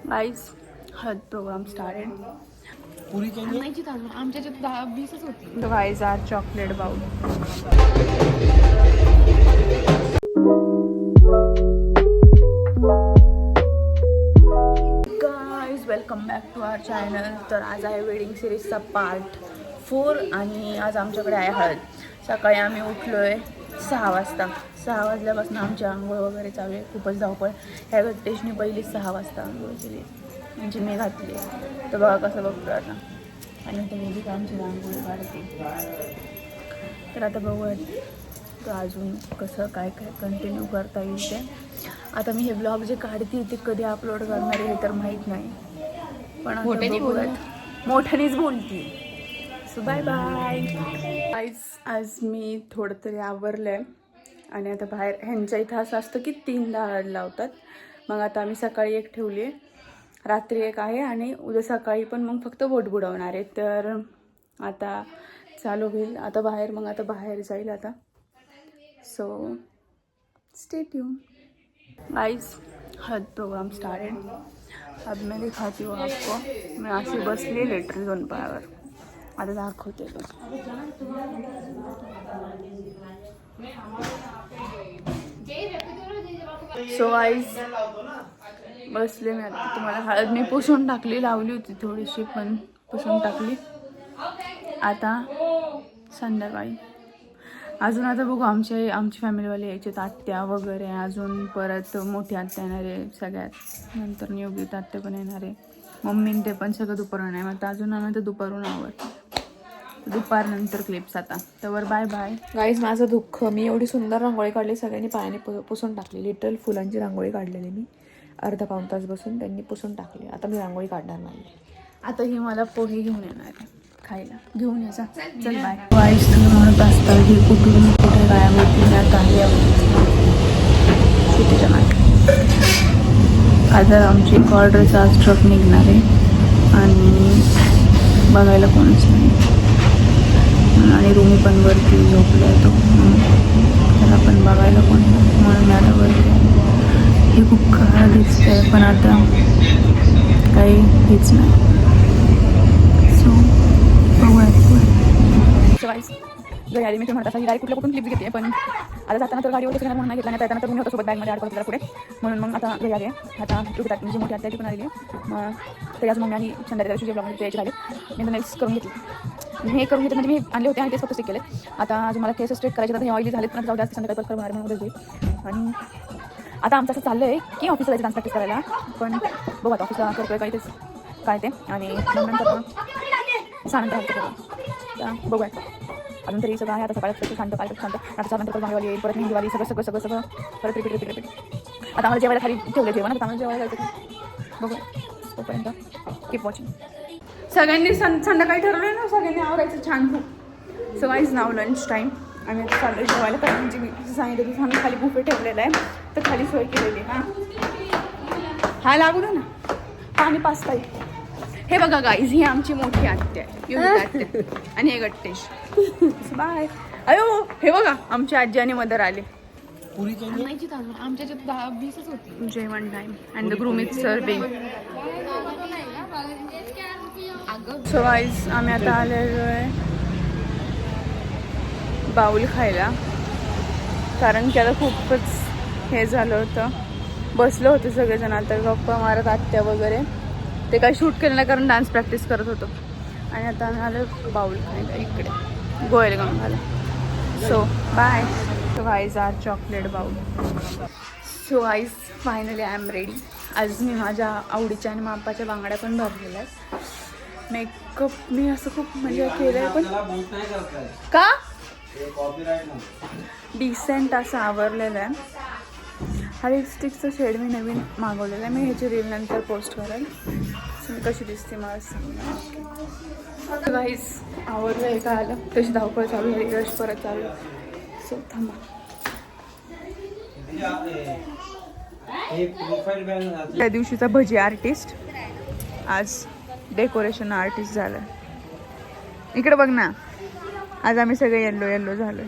Guys हद programme started. पुरी चाहिए आमच्या 20च होती. Guys are chocolate bowl. Guys welcome back to our channel. तर आज आहे वेडिंग सिरीजचा पार्ट 4 आणि आज आमच्याकडे आहे हळद. सकाळी आम्ही उठलोय 6 वाजता. 6 वाजल्यापासून आमची आंघोळ वगैरे चालू आहे. खूपच धावपळ. ह्या गट्टेशने पहिली 6 वाजता आंघोळ केली म्हणजे मी घातली. तर बघा कसं बघतो आता. आणि आता वेदिका आमची रांगोळी काढते. तर आता बघूयात तर अजून कसं काय काय कंटिन्यू करता येईल ते. आता मी हे ब्लॉग जे काढते ते कधी अपलोड करणार आहे हे तर माहीत नाही. पण मोठ्यानेच बोलते. So bye bye. आज मी थोडं तरी आवरलं आहे आणि आता बाहेर ह्यांच्या इथं असं असतं की 3दा हळद लावतात. मग आता आम्ही सकाळी एक ठेवली आहे, रात्री एक आहे आणि उद्या सकाळी पण मग फक्त बोट बुडवणार आहे. तर आता चालू होईल आता बाहेर. मग आता बाहेर जाईल आता. So stay tune. गाइस हद प्रोग्राम स्टार्टेड. अब मैं दिखाती हूँ आपको. मैं अशी बसली लेटर 2 पायावर. आता दाखवते बस. सो गाइस बसले मी आता. तुम्हाला हळद मी पुसून टाकली, लावली होती थोडीशी पण पुसून टाकली. आता संध्याकाळी अजून आता बघू आमची फॅमिलीवाले यायचे, आत्या वगैरे. अजून परत मोठी आत्या येणार आहे सगळ्यात. नंतर नियोगित आत्या पण येणार आहे. मम्मीन ते पण सगळं दुपारून आहे. मग आता अजून आम्ही तर दुपारून आवडतो. दुपारनंतर क्लिप्स आता. तर बाय बाय. गाईज माझं दुःख, मी एवढी सुंदर रांगोळी काढली, सगळ्यांनी पायाने पुसून टाकली. लिटल फुलांची रांगोळी काढलेली मी अर्धा पाऊण तास बसून, त्यांनी पुसून टाकली. आता मी रांगोळी काढणार नाही. आता ही मला पोहे घेऊन येणार आहे खायला. घेऊन यायचा. चल बाय. वाईस म्हणत असतात ही कुठून कुठे गायब होती. आता सुट्टीच्या मागे आता आमची एक ऑर्डरचा आज ट्रक निघणार आहे आणि बघायला कोणच नाही. आणि रूमी पण वरती झोपला आहे तो, त्याला पण बघायला कोण म्हणून आता वरती. हे खूप काळा दिसत आहे पण आता काही हेच नाही. सो बघूयात. घरी आली मी म्हणत असं ही गाडी कुठून क्लिप्स घेते. पण आता जाताना तर गाडीवर कसं म्हणून नाही घेतला. नाही येताना तर मी होतो सोबत बॅगमध्ये अडकवत पुढे. म्हणून मग आता घरी आले. आता म्हणजे मोठी आत्याची पण आलेली आहे. मग तरी अजून मग आणि संध्याकाळच्या दिवशी ब्लॉगमध्ये यायचे झाले. मी नेक्स्ट करून घेतली. हे करून घेते म्हणजे मी आणले होते आणि तेच फक्त स्टिक केले. आता अजून मला केस स्ट्रेट करायचे तर हे ऑइली झालेत. पण जाऊ जास्त संध्याकाळी परत होणार म्हणून उद्या. आणि आता आमचं असं चाललं आहे की ऑफिसला जायचं डान्स प्रॅक्टिस करायला. पण बघू आता ऑफिसला करतोय काय तेच काय ते. आणि नंतर सांगता तर बघूयात. अजून तरी सगळं आहे. आता सकाळी शांत काय शांत. आता नंतर मागेवाली येईल, परत मेहंदीवाली, सगळं परत रिपीट. आता आम्हाला जेवायला खाली ठेवलं जेवण. आता आम्हाला जेवायला जायचं. बघू तोपर्यंत कीप वॉचिंग. सगळ्यांनी संध्याकाळी ठरवलं ना सगळ्यांनी आवरायचं छान खूप. सो गाईज नाव लंच टाईम. आम्ही आता चाललोय जेवायला. कारण म्हणजे मी सांगितलं की आम्ही खाली बुफे ठेवलेला आहे तर खाली सोय केलेली. हा लागू दे ना. पाणी पाचता येईल. हे बघा गाईज ही आमची मोठी आत्या आहे आणि हे गट्टेश. बाय. अयो हे बघा आमची आजी आणि मदर आले. आमच्या 20च होती. जेवण time and the groom is serving. So guys आम्ही आता आलेलो आहे बाऊल खायला. कारण की आता खूपच हे झालं होतं. बसलो होतो सगळेजण आता गप्पा मारत आत्या वगैरे. ते काही शूट केलं नाही कारण डान्स प्रॅक्टिस करत होतो. आणि आता आम्ही आलो बाऊल खायला इकडे गोयलगावला. So bye. So guys are chocolate bowl. So guys finally I am ready. आज मी माझ्या आवडीच्या आणि मापाच्या बांगड्या पण भरलेल्या आहेत. मेकअप मी असं खूप म्हणजे केलं आहे पण का डिसेंट असं आवरलेलं आहे. हा लिपस्टिकचं शेड मी नवीन मागवलेलं आहे. मी ह्याची रील नंतर पोस्ट करेल. मी कशी दिसते मला सांगा. गाईज आवडलं आहे का आलं तशी धावपळ चालू झाली. रश परत चालू. सो थांबा. त्या दिवशीचा भजी आर्टिस्ट आज डेकोरेशन आर्टिस्ट झालं. इकडे बघ ना. आज आम्ही सगळे येल्लो झालोय.